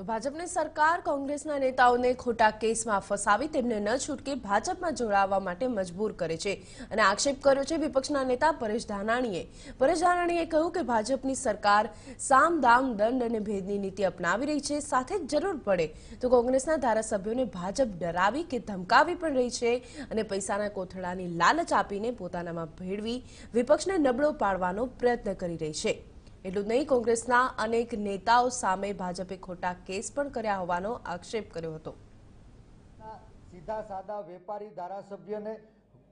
તો ભાજપની સરકાર કોંગ્રેસના નેતાઓને ખોટા કેસમાં ફસાવી તેમને ન છૂટકે ભાજપમાં જોડાવા માટે મજબૂર કરે છે અને આક્ષેપ કર્યો છે વિપક્ષના નેતા પરેશ ધાનાણીએ કહ્યું કે ભાજપની સરકાર સામ દામ દંડ અને ભેદની નીતિ અપનાવી રહી છે, સાથે જ જરૂર પડે તો કોંગ્રેસના ધારાસભ્યોને ભાજપ ડરાવી કે ધમકાવી પણ રહી છે અને પૈસાના કોથળાની લાલચ આપીને પોતાનામાં ભેળવી વિપક્ષને નબળો પાડવાનો પ્રયત્ન કરી રહી છે। એટલું જ નહીં, કોંગ્રેસના અનેક નેતાઓ સામે ભાજપે ખોટા કેસ પણ કર્યા હોવાનો આક્ષેપ કર્યો હતો। સીધા સાદા વેપારી ધારાસભ્યને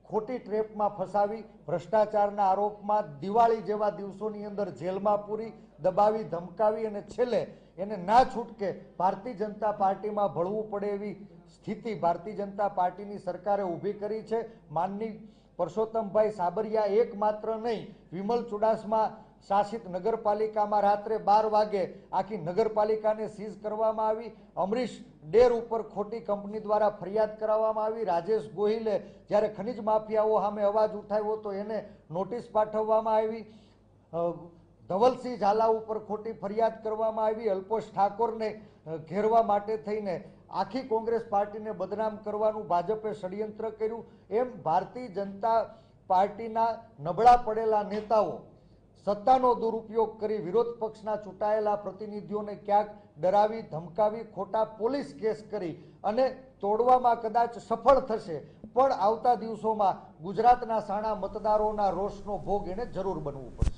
ખોટી ટ્રેપમાં ફસાવી ભ્રષ્ટાચારના આરોપમાં દિવાળી જેવા દિવસોની અંદર જેલમાં પૂરી દબાવી ધમકાવી અને છેલ્લે એને ના છૂટકે ભારતીય જનતા પાર્ટીમાં ભળવું પડે એવી સ્થિતિ ભારતીય જનતા પાર્ટીની સરકારે ઊભી કરી છે। માનની પરસોત્તમભાઈ સાબરિયા એકમાત્ર નહીં, વિમલ ચુડાસમા શાસિત નગરપાલિકામાં રાત્રે 12 વાગે આખી નગરપાલિકાને સીઝ કરવામાં આવી। અમરીશ ડેર ઉપર ખોટી કંપની દ્વારા ફરિયાદ કરાવવામાં આવી। રાજેશ ગોહિલે જ્યારે ખનિજ માફિયાઓ સામે અવાજ ઉઠાવ્યો તો એને નોટિસ પાઠવવામાં આવી। ધવલસિંહ ઝાલા ઉપર ખોટી ફરિયાદ કરવામાં આવી। અલ્પેશ ઠાકોરને ઘેરવા માટે થઈને આખી કોંગ્રેસ પાર્ટીને બદનામ કરવાનું ભાજપે ષડયંત્ર કર્યું। એમ ભારતીય જનતા પાર્ટીના નબળા પડેલા નેતાઓ સત્તાનો દુરુપયોગ કરી વિરોધ પક્ષના ચૂંટાયેલા પ્રતિનિધિઓને ક્યાંક ડરાવી ધમકાવી ખોટા પોલીસ કેસ કરી અને તોડવામાં કદાચ સફળ થશે, પણ આવતા દિવસોમાં ગુજરાતના સાણા મતદારોના રોષનો ભોગ એને જરૂર બનવું પડશે।